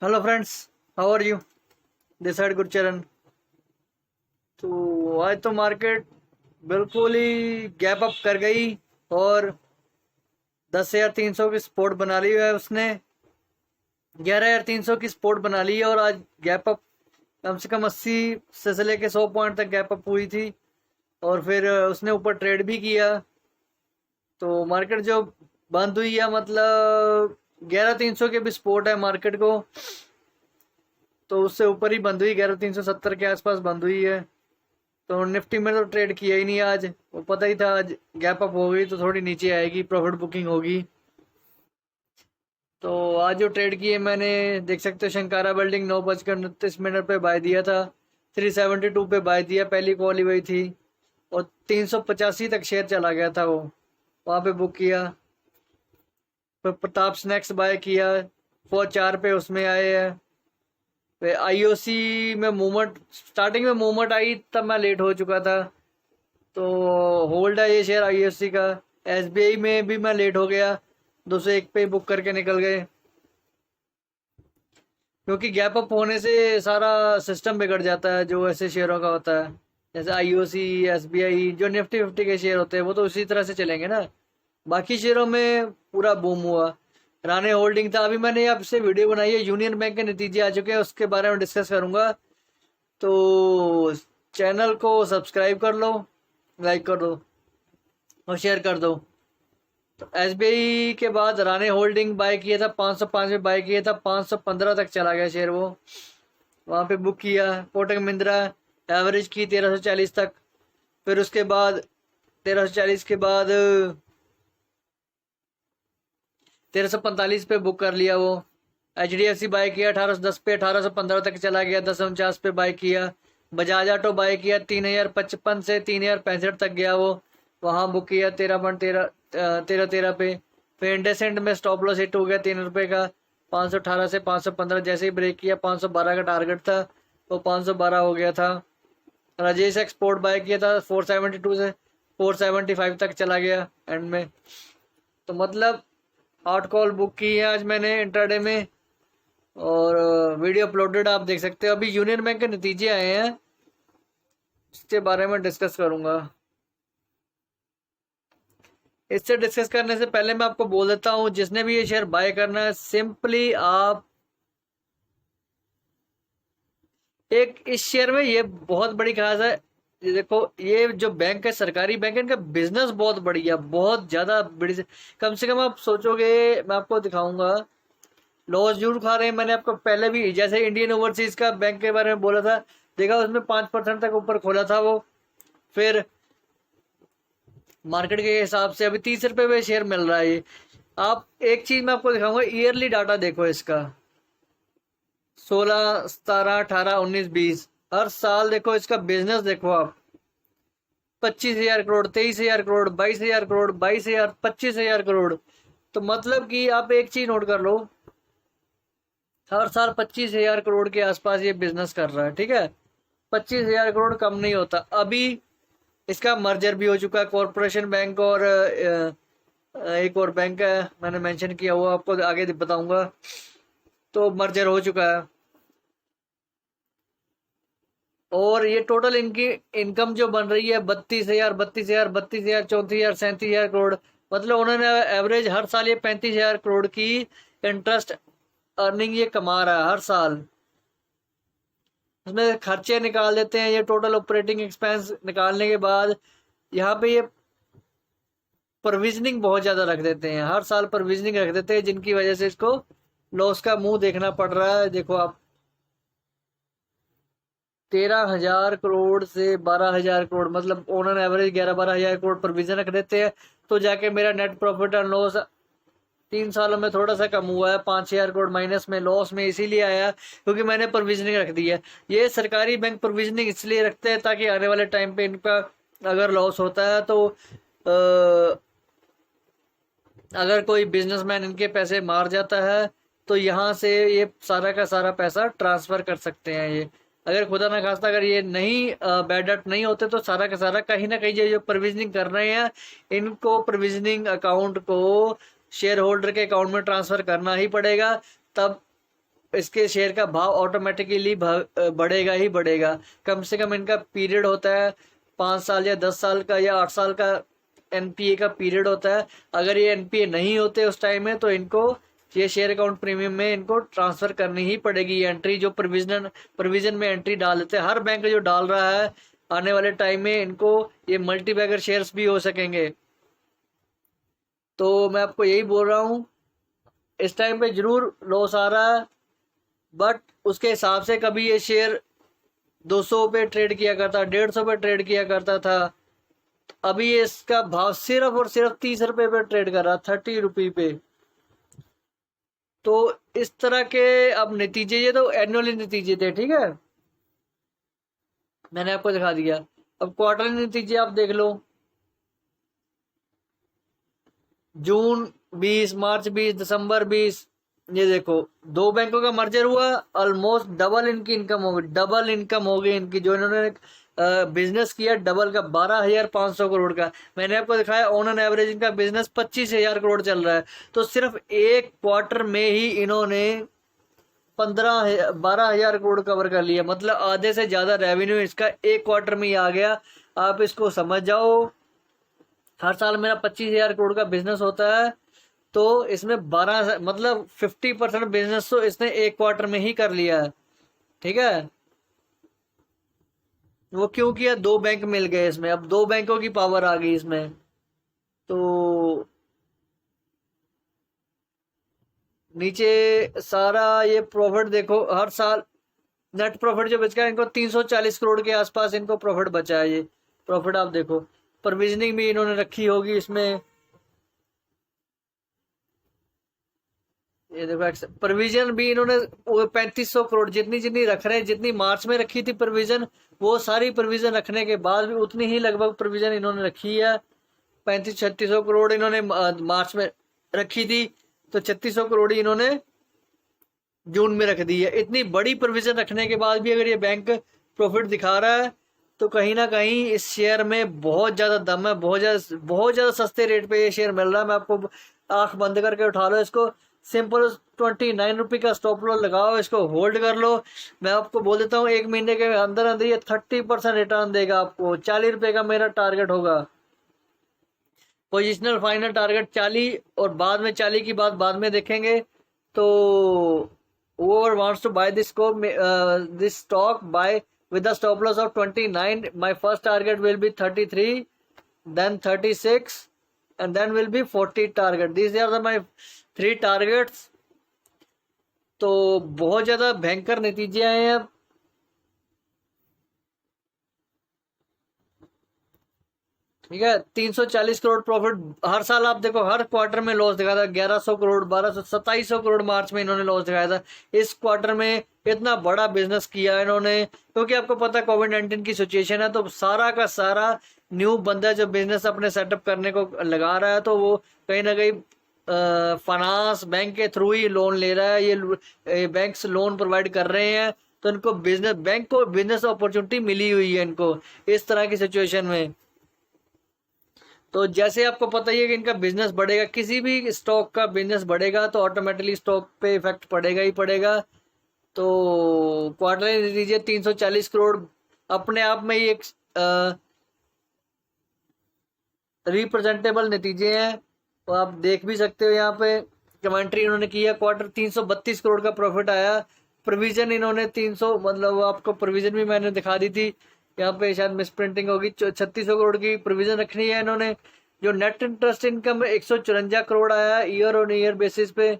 Hello friends, how are you? This side Gurcharan. तो आज तो मार्केट बिल्कुल ही गैप अप कर गई और 10,300 की सपोर्ट बना ली है उसने। 11,300 की सपोर्ट बना ली है और आज गैप अप कम से कम 80 से लेके 100 पॉइंट तक गैप अप हुई थी। और फिर उसने ऊपर ट्रेड भी किया। तो मार्केट जो बंद हुई है, मतलब 11,300 के भी सपोर्ट है मार्केट को, तो उससे ऊपर ही बंद हुई, 11,370 के आसपास बंद हुई है। तो निफ्टी में तो ट्रेड किया ही नहीं आज, वो पता ही था आज गैप अप हो गई तो थोड़ी नीचे आएगी, प्रॉफिट बुकिंग होगी। तो आज जो ट्रेड किए मैंने, देख सकते हो शंकारा बिल्डिंग 9:29 पे बाय दिया था, 372 पे बाय दिया, पहली कॉल ही वही थी और 385 तक शेयर चला गया था वो, वहां पे बुक किया। फिर प्रताप स्नैक्स बाय किया, 4 पे उसमें आए हैं। फिर आईओसी में मूवमेंट, स्टार्टिंग में मूवमेंट आई तब मैं लेट हो चुका था, तो होल्ड है ये शेयर आईओसी का। एसबीआई में भी मैं लेट हो गया, 201 पे बुक करके निकल गए, क्योंकि गैप अप होने से सारा सिस्टम बिगड़ जाता है जो ऐसे शेयरों का होता है। जैसे आईओसी, एसबीआई, जो निफ्टी फिफ्टी के शेयर होते हैं वो तो उसी तरह से चलेंगे ना। बाकी शेयरों में पूरा बूम हुआ। राणे होल्डिंग था, अभी मैंने आपसे वीडियो बनाई है, यूनियन बैंक के नतीजे आ चुके हैं, उसके बारे में डिस्कस करूंगा। तो चैनल को सब्सक्राइब कर लो, लाइक कर दो और शेयर कर दो। तो एसबीआई के बाद राणे होल्डिंग बाय किया था, 505 में बाय किया था, 515 तक चला गया शेयर वो, वहां पे बुक किया। कोटक महिंद्रा एवरेज की 1340 तक, फिर उसके बाद 1340 के बाद 1345 पे बुक कर लिया वो। H D F C buy किया 1810 पे, 1815 तक चला गया, 1049 पे बाय किया। बजाज ऑटो बाय किया 3055 से 3065 तक गया वो, वहां बुक किया 13 पे। फिर इंडेसेंट में स्टॉप लॉस हिट हो गया 3 रुपए का, 518 से 515, जैसे ही ब्रेक किया 512 का टारगेट था, वो 512 हो गया था। राजेश एक्सपोर्ट बाय किया था 472 से 475 तक चला गया एंड में। तो मतलब 8 कॉल बुक की है आज मैंने इंट्राडे में, और वीडियो अपलोडेड आप देख सकते हो। अभी यूनियन बैंक के नतीजे आए हैं, उसके बारे में डिस्कस करूंगा। इससे डिस्कस करने से पहले मैं आपको बोल देता हूं, जिसने भी ये शेयर बाय करना है, सिंपली आप एक इस शेयर में ये बहुत बड़ी खास है। ये देखो, ये जो बैंक है सरकारी बैंक है, इनका बिजनेस बहुत बढ़िया, बहुत ज्यादा बड़ी कम से कम आप सोचोगे, मैं आपको दिखाऊंगा। लॉस जरूर खा रहे हैं, मैंने आपको पहले भी जैसे इंडियन ओवरसीज का बैंक के बारे में बोला था, देखा उसमें 5% तक ऊपर खोला था वो। फिर मार्केट के हिसाब से अभी 30 रुपए पे शेयर मिल रहा है ये। आप एक चीज मैं आपको दिखाऊंगा, ईयरली डाटा देखो इसका, 16, 17, 18, 19, 20, हर साल देखो इसका बिजनेस देखो आप, 25,000 करोड़, 23,000 करोड़, 22,000 करोड़, 22,000, 25,000 करोड़। तो मतलब कि आप एक चीज नोट कर लो, हर साल 25,000 करोड़ के आसपास ये बिजनेस कर रहा है, ठीक है। 25,000 करोड़ कम नहीं होता। अभी इसका मर्जर भी हो चुका है, कॉरपोरेशन बैंक और एक और बैंक है, मैंने मेंशन किया हुआ, आपको आगे बताऊंगा। तो मर्जर हो चुका है, और ये टोटल इनकी इनकम जो बन रही है 32,000, 32,000, 32,000, 34,000, 37,000 करोड़। मतलब उन्होंने एवरेज हर साल ये 35,000 करोड़ की इंटरेस्ट अर्निंग ये कमा रहा है हर साल। उसमें खर्चे निकाल देते हैं, ये टोटल ऑपरेटिंग एक्सपेंस निकालने के बाद यहाँ पे ये प्रोविजनिंग बहुत ज्यादा रख देते हैं, हर साल प्रोविजनिंग रख देते हैं, जिनकी वजह से इसको लॉस का मुंह देखना पड़ रहा है। देखो आप, 13,000 करोड़ से 12,000 करोड़, मतलब ओनर एवरेज 11-12 हजार करोड़ प्रोविजन रख देते हैं। तो जाके मेरा नेट प्रॉफिट एंड लॉस 3 सालों में थोड़ा सा कम हुआ है, 5,000 करोड़ माइनस में, लॉस में इसीलिए आया क्योंकि मैंने प्रोविजनिंग रख दी है। ये सरकारी बैंक प्रोविजनिंग इसलिए रखते हैं ताकि आने वाले टाइम पे इनका अगर लॉस होता है तो अगर कोई बिजनेसमैन इनके पैसे मार जाता है तो यहाँ से ये सारा का सारा पैसा ट्रांसफर कर सकते हैं ये। अगर खुदा ना खास्ता अगर ये नहीं बैड डेट नहीं होते तो सारा का सारा कहीं ना कहीं जो प्रोविजनिंग कर रहे हैं, इनको प्रोविजनिंग अकाउंट को शेयर होल्डर के अकाउंट में ट्रांसफर करना ही पड़ेगा, तब इसके शेयर का भाव ऑटोमेटिकली बढ़ेगा ही बढ़ेगा। कम से कम इनका पीरियड होता है 5 साल या 10 साल का या 8 साल का एनपीए का पीरियड होता है। अगर ये एनपीए नहीं होते उस टाइम में तो इनको ये शेयर अकाउंट प्रीमियम में इनको ट्रांसफर करनी ही पड़ेगी। ये एंट्री जो प्रोविजन में एंट्री डाल देते हैं, हर बैंक जो डाल रहा है, आने वाले टाइम में इनको ये मल्टी बैगर शेयर्स भी हो सकेंगे। तो मैं आपको यही बोल रहा हूँ, इस टाइम पे जरूर लॉस आ रहा है, बट उसके हिसाब से कभी ये शेयर 200 पे ट्रेड किया करता, 150 पे ट्रेड किया करता था। अभी ये इसका भाव सिर्फ और सिर्फ 30 रुपए पे ट्रेड कर रहा, 30 रुपये पे। तो इस तरह के अब नतीजे, ये तो एनुअली नतीजे थे, ठीक है, मैंने आपको दिखा दिया। अब क्वार्टरली नतीजे आप देख लो, जून 20, मार्च 20, दिसंबर 20। ये देखो, दो बैंकों का मर्जर हुआ, ऑलमोस्ट डबल इनकी इनकम हो गई, डबल इनकम हो गई इनकी। जो इन्होंने बिजनेस किया डबल का, 12,500 करोड़ का। मैंने आपको दिखाया ऑन एन एवरेज इनका बिजनेस 25,000 करोड़ चल रहा है। तो सिर्फ एक क्वार्टर में ही इन्होंने 12,000 करोड़ कवर कर लिया। मतलब आधे से ज्यादा रेवेन्यू इसका एक क्वार्टर में ही आ गया। आप इसको समझ जाओ, हर साल मेरा 25,000 करोड़ का बिजनेस होता है, तो इसमें 12 मतलब 50% बिजनेस तो इसने एक क्वार्टर में ही कर लिया है, ठीक है। वो क्यों किया? दो बैंक मिल गए इसमें, अब दो बैंकों की पावर आ गई इसमें। तो नीचे सारा ये प्रॉफिट देखो, हर साल नेट प्रॉफिट जो बच गया इनको 340 करोड़ के आसपास इनको प्रॉफिट बचा है। ये प्रॉफिट आप देखो, प्रोविजनिंग भी इन्होंने रखी होगी इसमें। ये देखो प्रोविजन भी इन्होंने 3500 करोड़ जितनी जितनी रख रहे हैं, जितनी मार्च में रखी थी प्रोविजन, वो सारी प्रोविजन रखने के बाद भी उतनी ही लगभग प्रोविजन इन्होंने रखी है। 3500-3600 करोड़ इन्होंने मार्च में रखी थी, तो 3600 करोड़ ही इन्होंने जून में रख दी है। इतनी बड़ी प्रोविजन रखने के बाद भी अगर ये बैंक प्रॉफिट दिखा रहा है, तो कहीं ना कहीं इस शेयर में बहुत ज्यादा दम है, बहुत ज्यादा सस्ते रेट पे ये शेयर मिल रहा है। मैं आपको, आंख बंद करके उठा लो इसको, सिंपल 29 रुपये का स्टॉप लॉस लगाओ, इसको होल्ड कर लो। मैं आपको बोल देता हूँ, एक महीने के अंदर अंदर ये 30% रिटर्न देगा आपको। 40 रुपये का मेरा टारगेट होगा, पोजिशनल फाइनल टारगेट 40, और बाद में 40 की बात बाद में देखेंगे। तो whoever wants to buy this stock, buy with the stop loss of 29. My first target will be 33, then 36, and then will be 40 target. These are my 3 targets. तो बहुत ज्यादा भयंकर नतीजे आए हैं अब। ठीक है, 340 करोड़ प्रॉफिट हर साल। आप देखो हर क्वार्टर में लॉस दिखाया था, 1100 करोड़, 1200, 2700 करोड़ मार्च में इन्होंने लॉस दिखाया था। इस क्वार्टर में इतना बड़ा बिजनेस किया इन्होंने, क्योंकि आपको पता है कोविड-19 की सिचुएशन है, तो सारा का सारा न्यू बंदा जो बिजनेस अपने सेटअप करने को लगा रहा है, तो वो कहीं ना कहीं फाइनेंस बैंक के थ्रू ही लोन ले रहा है। ये बैंक्स लोन प्रोवाइड कर रहे हैं, तो इनको बैंक को बिजनेस अपॉर्चुनिटी मिली हुई है इनको इस तरह की सिचुएशन में। तो जैसे आपको पता ही है कि इनका बिजनेस बढ़ेगा, किसी भी स्टॉक का बिजनेस बढ़ेगा तो ऑटोमेटिकली स्टॉक पे इफेक्ट पड़ेगा ही पड़ेगा। तो क्वार्टरली नतीजे 340 करोड़ अपने आप में ही एक रिप्रेजेंटेबल नतीजे हैं। तो आप देख भी सकते हो, यहाँ पे कमेंट्री इन्होंने की है। क्वार्टर 332 करोड़ का प्रॉफिट आया। प्रोविजन इन्होंने 300, मतलब आपको प्रोविजन भी मैंने दिखा दी थी, यहाँ पे शायद मिस प्रिंटिंग होगी। 3600 करोड़ की प्रोविजन रखनी है इन्होंने। जो नेट इंटरेस्ट इनकम 154 करोड़ आया ईयर ऑन ईयर बेसिस पे।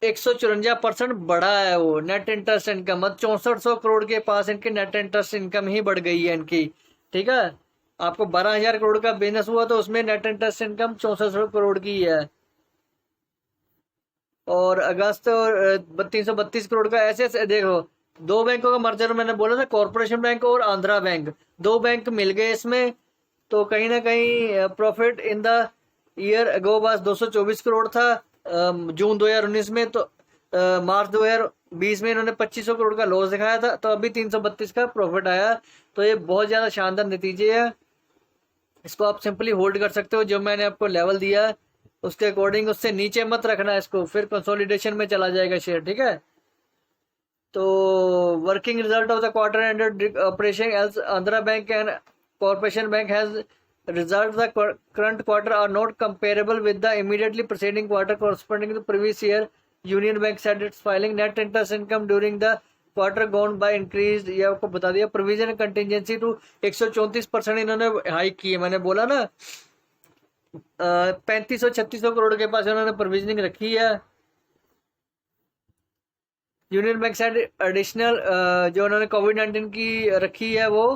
एक 154% बढ़ा है वो नेट इंटरेस्ट इनकम। मतलब 6400 करोड़ के पास इनकी नेट इंटरेस्ट इनकम ही बढ़ गई है इनकी। ठीक है, आपको 12,000 करोड़ का बिजनेस हुआ तो उसमें नेट इंटरेस्ट इनकम 6400 करोड़ की है। और अगस्त 332 करोड़ का। ऐसे देखो, दो बैंकों का मर्जर मैंने बोला था, कॉर्पोरेशन बैंक और आंध्रा बैंक, दो बैंक मिल गए इसमें। तो कहीं ना कहीं profit in the year ago बस 224 करोड़ था जून 2019 में। तो मार्च 2020 में इन्होंने 2500 करोड़ का लॉस दिखाया था, तो अभी 332 का प्रॉफिट आया। तो ये बहुत ज्यादा शानदार नतीजे है। इसको आप सिंपली होल्ड कर सकते हो, जो मैंने आपको लेवल दिया उसके अकॉर्डिंग, उससे नीचे मत रखना है इसको, फिर कंसोलिडेशन में चला जाएगा शेयर, ठीक है। तो working result of the quarter ended operation else Andhra Bank and Corporation Bank has result the current quarter are not comparable with the immediately preceding quarter corresponding to previous year. Union Bank said its filing net interest income during the quarter gone by increase, ये आपको बता दिया। Provision contingency to 134% इन्होंने hike की है, मैंने बोला ना 3500-3600 करोड़ के पास इन्होंने प्रोविजनिंग रखी है। यूनियन बैंक साइड एडिशनल जो उन्होंने कोविड-19 की रखी है वो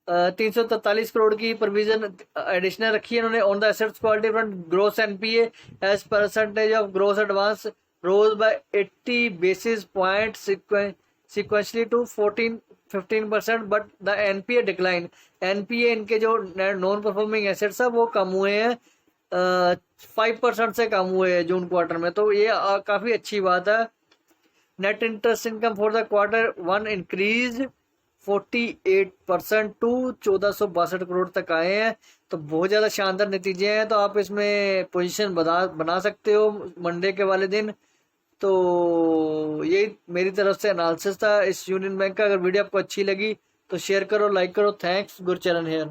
343 करोड़ की प्रोविजन एडिशनल रखी है इन्होंने। On the assets quality front gross NPA as percentage of gross advance rose by 80 basis point sequentially to 15% but the NPA decline. NPA इनके जो नॉन परफॉर्मिंग एसेट्स है वो कम हुए हैं, 5% से कम हुए हैं जून क्वार्टर में, तो ये काफ़ी अच्छी बात है। Net interest income for the quarter one increase 48% to 1462 crore तक आए हैं, तो बहुत ज़्यादा शानदार नतीजे हैं। तो आप इसमें पोजीशन बना सकते हो मंडे के वाले दिन। तो यही मेरी तरफ से एनालिसिस था इस यूनियन बैंक का। अगर वीडियो आपको अच्छी लगी तो शेयर करो, लाइक करो। Thanks, Gurcharan hair.